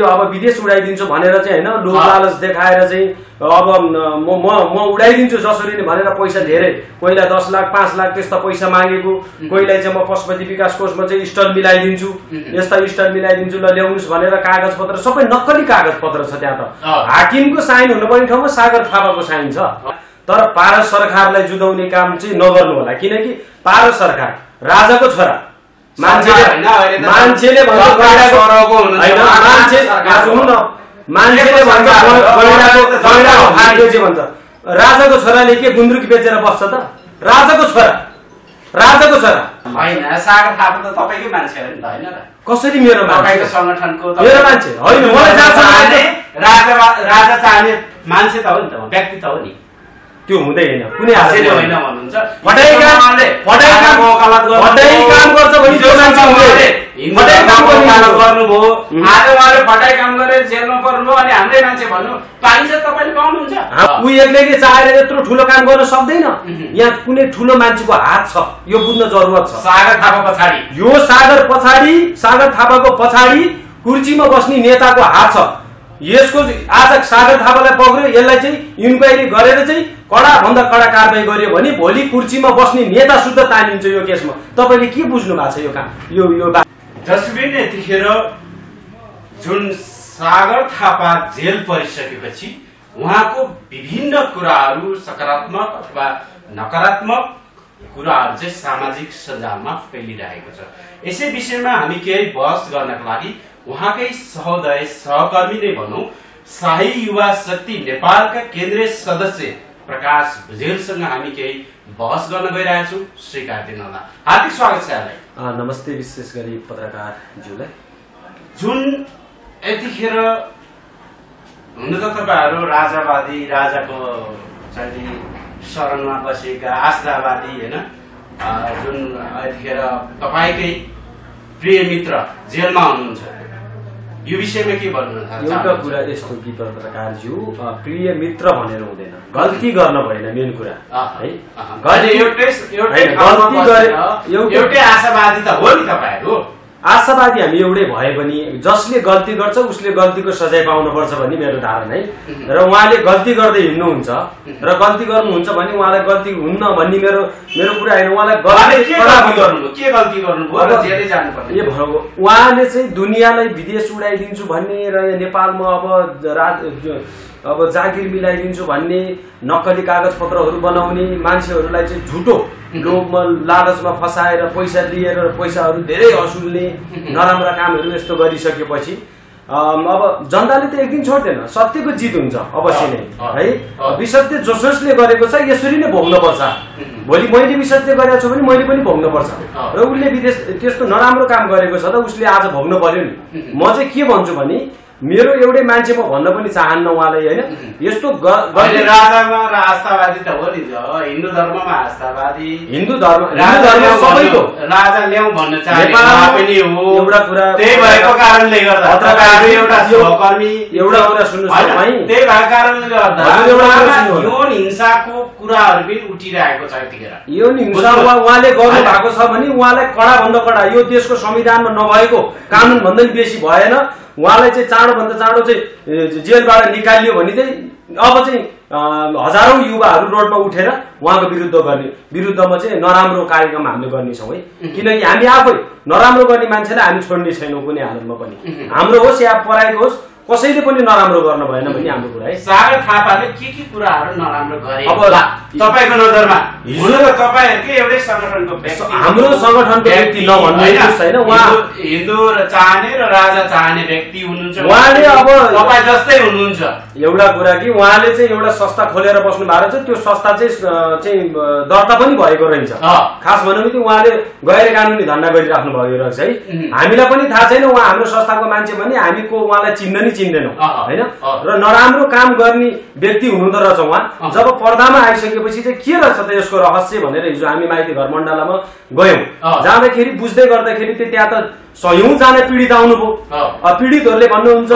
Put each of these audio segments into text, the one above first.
अब विदेश उडाइदिन्छु भनेर चाहिँ हैन लोभ लालच देखाएर चाहिँ अब म उडाइदिन्छु जसरी नै भनेर पैसा धेरै कोहीलाई 10 लाख 5 लाख त्यस्ता पैसा मागेको, कोहीलाई चाहिँ म पशुपति विकास कोषमा चाहिँ स्टल मिलाइदिन्छु, यस्ता स्टल मिलाइदिन्छु ल ल्याउनुस् भनेर कागज पत्र सबै नक्कली कागज पत्र छ। त्यहाँ त हाकिमको साइन हुनुपर्ने ठाउँमा सागर थापाको साइन छ। तर भारत सरकारलाई जुदाउने काम चाहिँ नगर्नु होला, किनकि भारत सरकार राजाको छोरा मान्छेले भन्छ राजाको छोराले के गुन्द्रुक बेचेर बस्छ त? राजाको छोरा हैन। सागर थापा त तपाईकै मान्छे हो नि त, हैन र? कसरी मेरो तपाईको संगठनको मेरो मान्छे होइन? राजा चाहने मान्छे त हो नि त, व्यक्ति त हो नि। त्यो हुँदैन, कुनै हासिल होइन भन्नुहुन्छ। फटाइ काम गर्छ भने जो मान्छे हुँदैन फटाइ काम गर्नुभयो, आज उहाँले फटाइ काम गरेर जेलमा पर्नुभयो अनि हाम्रै मान्छे भन्नु पाइन्छ? तपाईले पाउनुहुन्छ? ऊ एक्लैले चाहेर यत्रो ठुलो काम गर्न सक्दैन। यहाँ कुनै ठुलो मान्छेको हात छ, यो बुझ्न जरुरत छ। सागर थापा पछाडि, यो सागर थापाको पछाडि कुर्सीमा बस्ने नेताको हात छ। यसको आज सागर थापालाई पक्र्यो, यसलाई चाहिँ इन्क्वायरी गरेर चाहिँ कडा भन्दा कडा कारबाही गरियो भने भोलि कुर्सीमा बस्ने नेता शुद्ध तानिन्छ यो केसमा। तपाईले के बुझ्नु भएको छ यो काम? यो जसबिन यतिखेर जुन सागर थापा जेल परिसकेपछि उहाँको विभिन्न कुराहरू सकारात्मक अथवा नकारात्मक कुराहरू चाहिँ सामाजिक सञ्जालमा फैलिरहेको छ। यसै विषयमा हामी केही बहस गर्नका लागि उहाँकै सहोदय सहकर्मी नै भनौं शाही युवा शक्ति नेपालका केन्द्रीय सदस्य प्रकाश भुजेलसँग हामी केही बहस गर्न गइरहेका छौं। स्वीकार दिनुहोला। हार्दिक स्वागत छ यहाँलाई। नमस्ते। विशेष गरी पत्रकार ज्यूलाई। जुन यतिखेर हुन त तपाईहरु राजावादी, राजाको चाहिँ शरणमा बसेका आस्थावादी हैन, जुन यतिखेर तपाईकै प्रिय मित्र जेलमा हुनुहुन्छ, यो विषयमा के भन्नु चाहनुहुन्छ? एउटा कुरा यस्तो कि पत्रकारज्यू, प्रिय मित्र भनेर हुँदैन, गल्ती गर्न भएन मेन कुरा है। एउटै आशावादी त हो नि तपाईहरु। आशावादी हामी एउटै भए पनि जसले गल्ती गर्छ उसले गल्तीको सजाय पाउनुपर्छ भन्ने मेरो धारणा है। र उहाँले गल्ती गर्दै हिँड्नुहुन्छ र गल्ती गर्नुहुन्छ भने उहाँलाई गल्ती हुन्न भन्ने मेरो कुरा हैन। उहाँलाई के गल्ती गर्नुभयो र जेलै जानुपर्छ? उहाँले चाहिँ दुनियाँलाई विदेश उडाइदिन्छु भन्ने र नेपालमा अब जागिर मिलाइदिन्छु भन्ने, नक्कली कागज पत्रहरू बनाउने, मान्छेहरूलाई चाहिँ झुटो लोभमा लालचमा फसाएर पैसा दिएर पैसाहरू धेरै असुल्ने नराम्रा कामहरू यस्तो गरिसकेपछि अब जनताले त एक दिन छोड्दैन, सत्यको जित हुन्छ अवश्य नै है। विसत्य जसले गरेको छ यसरी नै भोग्न पर्छ। भोलि मैले विसत्य गरेको छु भने मैले पनि भोग्न पर्छ र उसले विदेश त्यस्तो नराम्रो काम गरेको छ त उसले आज भोग्न पर्यो नि। म चाहिँ के भन्छु भने मेरो एउटै मान्छे म भन्न पनि चाहन्न उहाँलाई हैन। यस्तो राजामा र आस्थावादी त हो नि, हिन्दू धर्ममा आस्थावादी, हिन्दू धर्म सबैको राजा ल्याउ भन्न चाहे पनि हो एउटा कुरा। त्यही भएको कारणले गर्दा पत्रकार एउटा सहकर्मी एउटा कुरा सुन्नुस् है, त्यही भएको कारणले गर्दा यौन हिंसाको कुराहरू पनि उठिरहेको छ यतिखेर। यौन हिंसा उहाँले गर्नु भएको छ भने उहाँलाई कडा भन्दा कडा, यो देशको संविधानमा नभएको कानुन भन्दा पनि बेसी भएन, उहाँलाई चाहिँ चाँडो भन्दा चाँडो चाहिँ जेलबाट निकालियो भने चाहिँ अब चाहिँ हजारौं युवाहरू रोडमा उठेर उहाँको विरुद्धमा चाहिँ नराम्रो कार्यक्रम हामीले गर्नेछौँ है। किनकि हामी आफै नराम्रो गर्ने मान्छेलाई हामी छोड्ने छैनौँ कुनै हालतमा पनि, हाम्रो होस् या पराएको होस्, कसैले पनि नराम्रो गर्न भएन भन्ने हाम्रो कुरा है। सागर थापाले के कुराहरू नराम्रो गरे अब तपाईको नजरमा? हिजो त तपाईहरुकै एउटै संगठनको व्यक्ति, हाम्रो संगठनको व्यक्ति नभन्नुहोस् हैन, उहाँ हिन्दू चाहने र राजा चाहने व्यक्ति हुनुहुन्छ। उहाँले अब तपाई जस्तै हुनुहुन्छ। एउटा कुरा कि उहाँले चाहिँ एउटा संस्था खोलेर बस्नु भएको छ, त्यो संस्था चाहिँ दर्ता पनि भएको रहेछ। खास भनौँ कि उहाँले गैर कानुनी धन्दा गरिराख्नु भएको रहेछ है। हामीलाई पनि थाहा छैन उहाँ हाम्रो संस्थाको मान्छे भने, हामीको उहाँलाई चिन्न नि चिन्दैनौँ हैन र नराम्रो काम गर्ने व्यक्ति हुनुहुँदो रहेछ उहाँ जब पर्दामा आइसकेपछि चाहिँ के रहेछ त यसको रहस्य भनेर हिजो हामी माइती घर मण्डलामा गयौँ जाँदाखेरि बुझ्दै गर्दाखेरि त्यहाँ त सयौं जना पीडित आउनुभयो पीडितहरूले भन्नुहुन्छ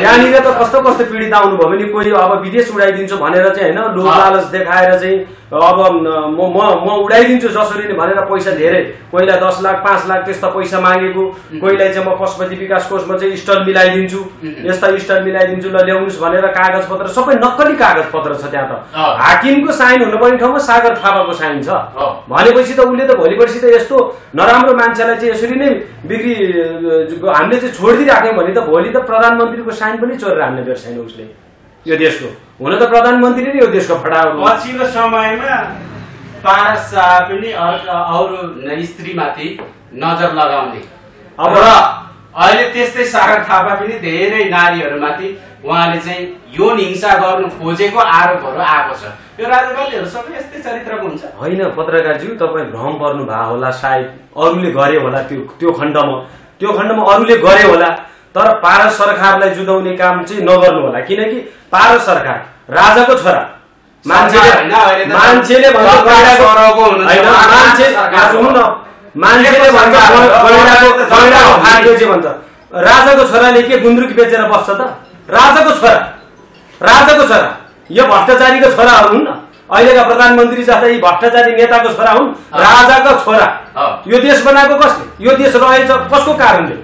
यहाँनिर त कस्तो कस्तो पीडित आउनुभयो भने कोही अब विदेश उडाइदिन्छु भनेर चाहिँ हैन लोभ लालच देखाएर चाहिँ अब म उडाइदिन्छु जसरी नै भनेर पैसा धेरै कोहीलाई 10 लाख 5 लाख त्यस्ता पैसा मागेको कोहीलाई चाहिँ म पशुपति विकास कोषमा चाहिँ स्टल मिलाइदिन्छु यस्ता स्टल मिलाइदिन्छु ल ल्याउनुस् भनेर कागज पत्र सबै नक्कली कागज पत्र छ त्यहाँ त हाकिमको साइन हुनुपर्ने ठाउँमा सागर थापाको साइन छ भनेपछि त उसले त भोलिपर्सि त यस्तो नराम्रो मान्छेलाई चाहिँ यसरी नै बिक्री हामीले चाहिँ छोडिदिइराख्यौँ भने त भोलि त प्रधानमन्त्रीको साइन पनि चोरेर हान्ने व्यवसाय उसले यो देशको हुन त प्रधानमन्त्री नै यो देशको फटाहा पछिल्लो समयमा पारस पनि अरू स्त्रीमाथि नजर लगाउने अब र अहिले त्यस्तै सागर थापा पनि धेरै नारीहरूमाथि उहाँले चाहिँ यौन हिंसा गर्नु खोजेको आरोपहरू आएको छ यो राजनीतिहरू सबै यस्तै चरित्रको हुन्छ होइन पत्रकारज्यू तपाईँ भ्रम पर्नु भएको होला सायद अरूले गरे होला त्यो खण्डमा अरूले गरे होला तर पारस सरकारलाई जुदाउने काम चाहिँ नगर्नु होला किनकि पारस सरकार राजाको छोरा मान्छेले भन्छ राजाको छोराले के गुन्द्रुक बेचेर बस्छ त राजाको छोरा यो भ्रष्टाचारीको छोराहरू हुन् न अहिलेका प्रधानमन्त्री जस्ता यी भ्रष्टाचारी नेताको छोरा हुन् राजाको छोरा यो देश बनाएको कसले यो देश रहेछ कसको कारणले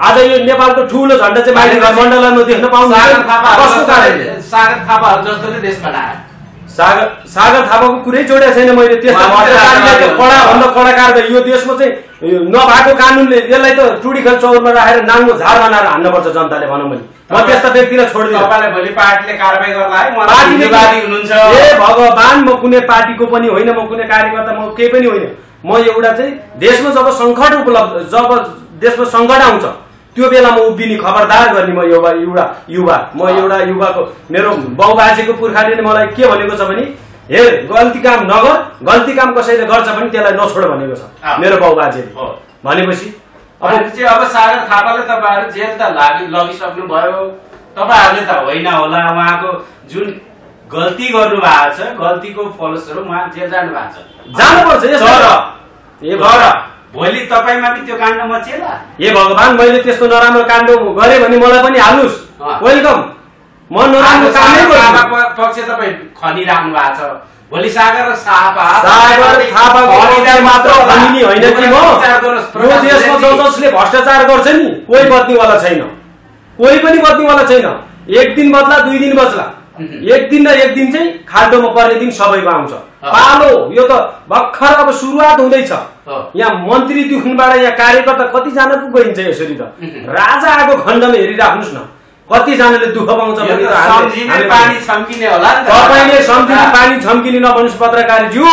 आज यो नेपालको ठूलो झण्डा चाहिँ माइती घर मण्डलमा देख्न पाउनु कसको कारणले सागर थापाहरू जस्तोले देश बनाए सागर थापाको कुरै जोडेको छैन मैले त्यस्तो भ्रष्टाचारीलाई कडा भन्दा कडा कारबाही यो देशमा चाहिँ नभएको कानुनले यसलाई त टुडीखेल चौरमा राखेर नाङ्गो झार बनाएर हान्नुपर्छ जनताले भनौँ भने म त्यस्ता व्यक्तिलाई छोड्दिनँ तपाईलाई भोलि पार्टीले कारबाही गर्ला है उहाँले हुनुहुन्छ ए भगवान म कुनै पार्टीको पनि होइन म कुनै कार्यकर्ता म केही पनि होइन म एउटा चाहिँ देशमा जब सङ्कट जब देशमा सङ्कट आउँछ त्यो बेला म उभिने खबरदार गर्ने म एउटा युवाको मेरो बाउबाजेको पुर्खाले नै मलाई के भनेको छ भने हे गल्ती काम नगर गल्ती काम कसैले गर्छ भने त्यसलाई नछोड भनेको छ मेरो बाउबाजेले भनेपछि अब सागर थापाले तपाईहरु जेल त लगिसक्नु भयो तपाईहरुले त होइन होला उहाँको जुन गल्ती गर्नु भएको छ गल्तीको फलस्वरूप उहाँ जेल जानु भएको छ जानुपर्छ भोलि तपाईमा पनि त्यो काण्ड मचेला ए भगवान मैले त्यस्तो नराम्रो काण्ड गरे भने मलाई पनि हाल्नुस् वेलकम म नराम्रो कामै गर्छु पक्ष तपाई खनिराख्नु भएको छ भोलि सागर थापा मात्र खनिनी होइन कि म यो देशमा जसले भ्रष्टाचार गर्छ नि कोही बच्नेवाला छैन कोही पनि बच्नेवाला छैन एक दिन बदला 2 दिन बच्ला एक दिन न एक दिन चाहिँ खाल्डोमा पर्ने दिन सबैको आउँछ पालो यो त भर्खर अब सुरुवात हुँदैछ यहाँ मन्त्री दुखुनबाट यहाँ कार्यकर्ता कतिजनाको गइन्छ यसरी त राजा आएको खण्डमा हेरिराख्नुहोस् न कतिजनाले दुःख पाउँछ भने तपाईँले सम्झिने पानी छम्किने नभन्नुहोस् पत्रकारज्यू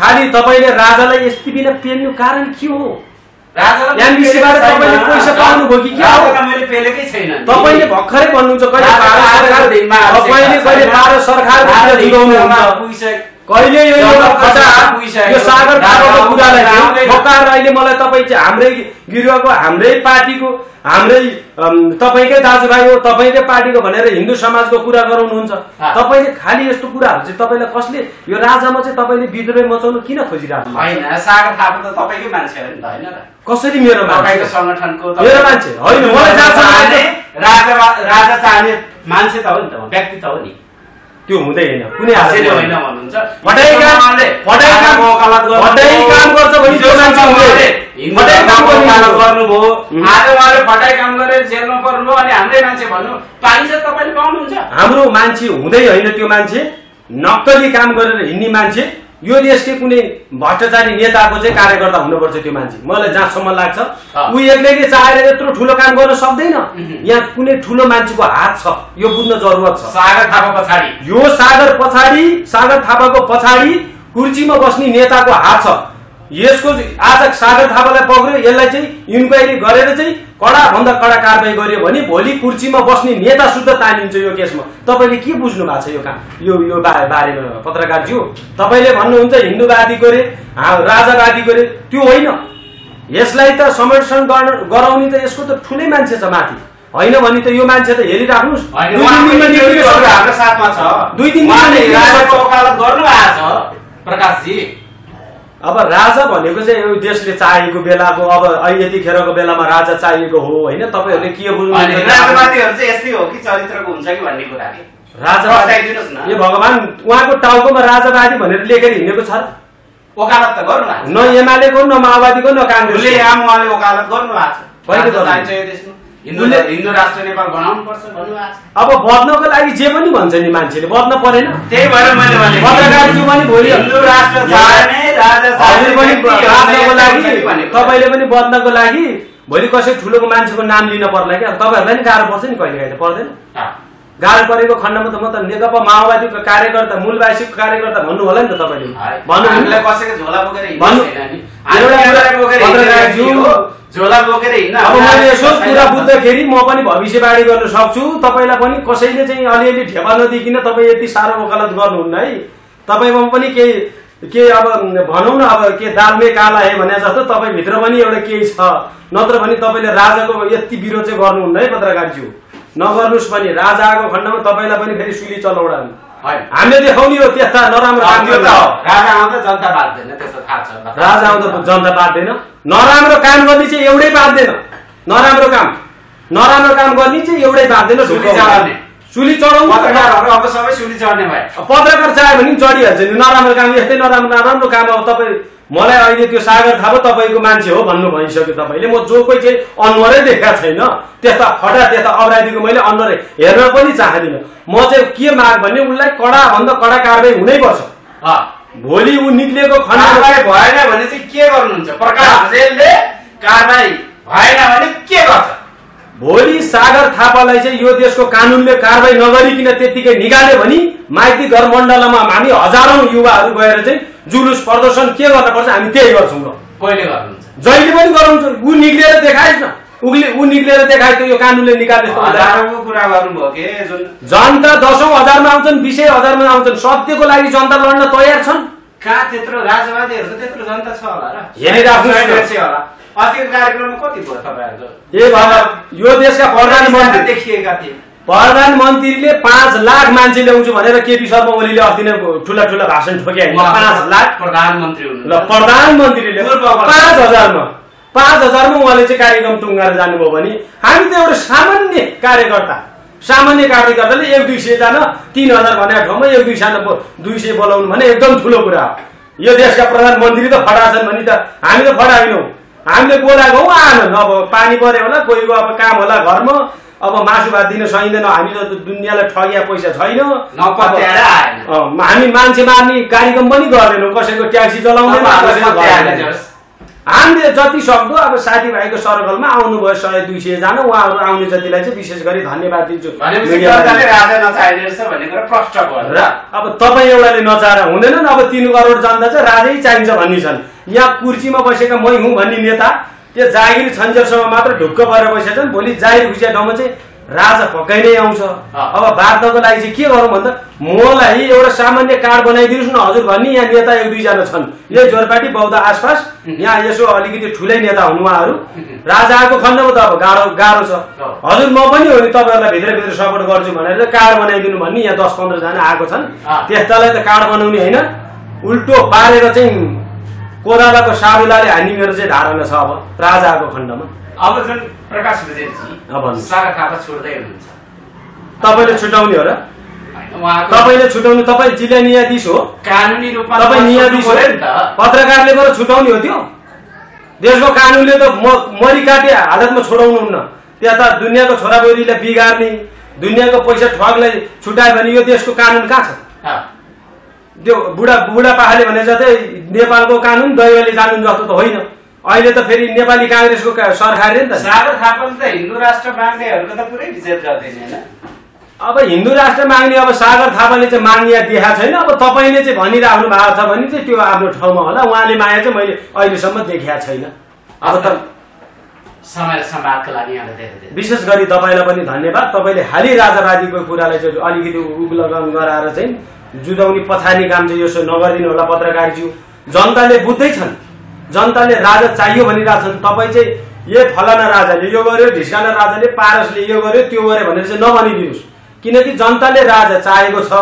खालि तपाईँले राजालाई यति बिना पेल्नु कारण के हो एमबिसीबाट तपाईँले पैसा पाउनुभयो कि के हो तपाईँले भर्खरै भन्नुहुन्छ कहिले भारत सरकार कहिले यो सागर थापाको कुरालाई फकाएर अहिले मलाई तपाईँ चाहिँ हाम्रै गिरुवाको हाम्रै पार्टीको हाम्रै तपाईँकै दाजुभाइ हो तपाईँकै पार्टीको भनेर हिन्दू समाजको कुरा गराउनुहुन्छ तपाईँले खालि यस्तो कुराहरू चाहिँ तपाईँलाई कसले यो राजामा चाहिँ तपाईँले विद्रोह मचाउनु किन खोजिरहेको होइन सागर थापा त तपाईँकै मान्छे हो नि त होइन र कसरी मेरो तपाईँको संगठनको मेरो मान्छे होइन मलाई राजा चाहने मान्छे त हो नि त व्यक्ति त हो नि त्यो हुँदै हैन कुनै हालतले होइन भन्नुहुन्छ पढाइ काम गर्छ भने जो मान्छे हुँदै गर्नुभयो आज उहाँले फटाइ काम गरेर जेलमा पर्नुभयो अनि हाम्रै मान्छे भन्नु पाइन्छ तपाईले पाउनुहुन्छ हाम्रो मान्छे हुँदै होइन त्यो मान्छे नक्कली काम गरेर हिँड्ने मान्छे यो देशकै कुनै भ्रष्टाचारी नेताको चाहिँ कार्यकर्ता हुनुपर्छ त्यो मान्छे मलाई जहाँसम्म लाग्छ उ एक्लैले चाहेर यत्रो ठुलो काम गर्न सक्दैन यहाँ कुनै ठुलो मान्छेको हात छ यो बुझ्न जरुरत छ सागर थापा पछाडी यो सागर थापाको पछाडी कुर्सीमा बस्ने नेताको हात छ यसको आज सागर थापालाई पक्र्यो यसलाई चाहिँ इन्क्वायरी गरेर चाहिँ कडा भन्दा कडा कारबाही गर्यो भने भोलि कुर्सीमा बस्ने नेता शुद्ध तानिन्छ यो केसमा तपाईले के बुझ्नु भएको छ यो काम यो बारेमा पत्रकारज्यू तपाईले भन्नुहुन्छ हिन्दूवादी गरे राजावादी गरे त्यो होइन यसलाई त संरक्षण गराउने त यसको त ठुलै मान्छे छ माथि होइन भने त यो मान्छे त हेरिराख्नुहोस्, हाम्रो साथमा छ, 2-3 राजाको वकालत गर्नु आएको छ प्रकाशजी। अब राजा भनेको चाहिँ यो देशले चाहेको बेलाको, अब यतिखेरको बेलामा राजा चाहिएको हो होइन। तपाईँहरूले के बुझ्नुहुन्छ? राजवादीहरू चाहिँ यस्तै हो कि चरित्रको हुन्छ कि भन्ने कुरा के राजा बताइदिनुहोस् न। ए भगवान, उहाँको टाउकोमा राजावादी भनेर लेखेर हिँडेको छ र? वकालत त गर्नु भएको न एमालेको, न माओवादीको, न काङ्ग्रेसले। उहाँले वकालत गर्नु भएको छ, कहिले चाहिन्छ यो देशमा हिन्दू राष्ट्र नेपाल बनाउनु पर्छ भन्नु भएको छ। अब बद्नको लागि जे पनि भन्छ नि मान्छेले, बद्न परेन। त्यही भएर मैले भने पत्रकारज्यू पनि भोलि हिन्दू राष्ट्र चाहिने राजा हजुर पनि बद्नको लागि, भनेको तपाईँले पनि बद्नको लागि भोलि कसै ठुलोको मान्छेको नाम लिन पर्ला क्या। तपाईँहरूलाई नि गाह्रो पर्छ नि, कहिले काहीँ त पर्दैन। गाह्रो परेको खण्डमा त म त नेकपा माओवादीको कार्यकर्ता, मूलवासीको कार्यकर्ता भन्नु होला नि त तपाईँले। भन्नु कसैको झोला बोकेर झोला बोकेर हिँड्न। अब मैले यसो कुरा बुझ्दाखेरि म पनि भविष्यवाणी गर्न सक्छु। तपाईँलाई पनि कसैले चाहिँ अलिअलि ठेपा नदिकिन तपाईँ यति साह्रो वकालत गर्नुहुन्न है। तपाईँमा पनि के अब भनौँ न, अब के दालमै काला है भने जस्तो तपाईँभित्र पनि एउटा केही छ। नत्र भने तपाईँले राजाको यति विरोध चाहिँ गर्नुहुन्न है पत्रकारज्यू, नगर्नुहोस् पनि। राजाको खण्डमा तपाईँलाई पनि फेरि सुली चलाउडा हामीले देखाउने हो त्यस्ता नराम्रो काम। राजा आउँदा जनता बाँच्दैन, त्यस्तो थाहा छ। राजा आउँदा जनता बाँच्दैन, नराम्रो काम गर्ने चाहिँ एउटै बाँच्दैन। नराम्रो काम गर्ने चाहिँ एउटै बाँच्दैन। सुली चढाउनु पत्रकारहरू अब सबै सुली चढ्ने भए। पत्रकार चाह्यो भने चढिहाल्छ नि। नराम्रो काम, यस्तै नराम्रो काम। अब तपाईँ मलाई अहिले त्यो सागर थापा तपाईँको मान्छे हो भन्नु भइसक्यो तपाईँले। म जो कोही चाहिँ अनुहारै देखाएको छैन, त्यस्ता फटा त्यस्ता अपराधीको मैले अनुहार हेर्न पनि चाहदिनँ। म चाहिँ के माग भने उसलाई कडाभन्दा कडा कारवाही हुनैपर्छ। भोलि ऊ निक्लिएको खण्डमा भएन भने चाहिँ के गर्नुहुन्छ? प्रकाश भुजेलले कारवाही भएन भने के गर्छ? भोलि सागर थापालाई चाहिँ यो देशको कानुनले कारवाही नगरिकन त्यतिकै निकाल्यो भने माइती घर मण्डलमा हामी हजारौं युवाहरू गएर चाहिँ जुलुस प्रदर्शन के गर्न पर्छ हामी त्यही गर्छौँ। ल कहिले गर्नुहुन्छ? जहिले पनि गराउँछ। ऊ निक्लिएर देखाइस् न, ऊ निक्लिएर देखाइ त यो कानुनले निकाले। हजारौंको कुरा गर्नुभयो के? जुन जनता 10औं हजारमा आउँछन्, 20औं हजारमा आउँछन्। सत्यको लागि जनता लड्न तयार छन्। कहाँ त्यत्रो राजवादीहरू त्यत्रो जनता छ होला र? हेरिराख्नुहोस् होला। अस्तिको कार्यक्रममा कति भयो तपाईँहरूको? ए बाबा, यो देशका प्रधानमन्त्री देखिएका थिए। प्रधानमन्त्रीले 5 लाख मान्छे ल्याउँछु भनेर केपी शर्मा ओलीले अस्ति नै ठुला भाषण ठोके। 5 लाख प्रधानमन्त्री हुनु। ल प्रधानमन्त्रीले 5,000मा उहाँले चाहिँ कार्यक्रम टुङ्गाएर जानुभयो भने हामी त एउटा सामान्य कार्यकर्ताले 1-200 जना 3,000 भनेको ठाउँमा 1-200 बोलाउनु भने एकदम ठुलो कुरा हो। यो देशका प्रधानमन्त्री त फटा छन् भने त हामी त फटा होइनौँ। हामीले बोलाएको हौ आनन्। अब पानी पर्यो होला, कोहीको अब काम होला घरमा, अब मासु भात दिन सकिँदैन। हामी त दुनियाँलाई ठगिया पैसा छैन। हामी मान्छे मार्ने कार्यक्रम पनि गर्दैनौँ, कसैको ट्याक्सी चलाउँदैन। हामीले जति सक्दो अब साथीभाइको सर्कलमा आउनुभयो 100-200 जना, उहाँहरू आउने जतिलाई चाहिँ विशेष गरी धन्यवाद दिन्छु। अब तपाईँ एउटाले नचाहेर हुँदैन। अब 3 करोड जनता चाहिँ राजै चाहिन्छ भन्ने छन्। यहाँ कुर्सीमा बसेका मै हुँ भन्ने नेता त्यो जागिर छन्जेलसम्म मात्र ढुक्क परेर बसेका छन्। भोलि जागिर खुसिया ठाउँमा चाहिँ राजा पक्कै नै आउँछ। अब बाँच्नको लागि चाहिँ के गरौँ भन्दा मलाई एउटा सामान्य कार्ड बनाइदिनुहोस् न हजुर भन्ने यहाँ नेता 1-2 जना छन्। यही जोरपाटी बौद्ध आसपास यहाँ यसो अलिकति ठुलै नेता हुनु उहाँहरू। राजाको खण्डमा त अब गाह्रो छ। हजुर म पनि हो नि तपाईँहरूलाई भित्र सपोर्ट गर्छु भनेर कार्ड बनाइदिनु भन्ने यहाँ 10-15 जना आएको छन्। त्यस्तालाई त कार्ड बनाउने होइन, उल्टो पारेर चाहिँ कोदालाको साबुलाले हान्ने मेरो चाहिँ धारणा छ। अब राजाको खण्डमा अब जुन प्रकाश भुजेलजी सागर थापा छोड्दै हुनुहुन्छ, तपाईँले छुटाउने हो र? तपाईँले छुटाउनु, तपाईँ जिल्ला न्यायाधीश हो, कानुनी रूपमा तपाईँ न्यायाधीश हो। पत्रकारले गएर छुटाउने हो त्यो? देशको कानुनले त मरी काटे हालतमा छोडाउनुहुन्न। त्यहाँ त दुनियाँको छोराबोरीलाई बिगार्ने, दुनियाँको पैसा ठगलाई छुटायो भने यो देशको कानुन कहाँ छ? त्यो बुढापाखाले भने जस्तै नेपालको कानुन दैवले कानुन जस्तो त होइन। अहिले त फेरि नेपाली काङ्ग्रेसको सरकार नि त। सागर थापाले त हिन्दू राष्ट्र माग्नेहरूको त पुरै विजय गर्दैन हैन? अब हिन्दू राष्ट्र माग्ने अब सागर थापाले चाहिँ माग्ने देखाएको छैन। अब तपाईँले चाहिँ भनिराख्नु भएको छ भने चाहिँ त्यो आफ्नो ठाउँमा होला। उहाँले माया चाहिँ मैले अहिलेसम्म देखाएको छैन। अब त समय सम्वादको लागि यहाँलाई धेरै विशेष गरी तपाईँलाई पनि धन्यवाद। तपाईँले हाली राजावादीको कुरालाई चाहिँ अलिकति उग्लगन गराएर चाहिँ जुदाउने पछाड्ने काम चाहिँ यसो नगरिदिनु होला पत्रकारज्यू। जनताले बुझ्दैछन्, जनताले राजा चाहियो भनिरहेछन्। तपाईँ चाहिँ यो फलाना राजाले यो गर्यो, ढिस्काना राजाले, पारसले यो गर्यो त्यो गर्यो भनेर चाहिँ नभनिदिनुहोस्, किनकि जनताले राजा चाहेको छ।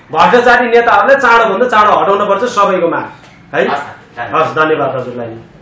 भ्रष्टाचारी नेताहरूलाई चाँडोभन्दा चाँडो हटाउन पर्छ सबैको माग है। हस्, धन्यवाद हजुरलाई।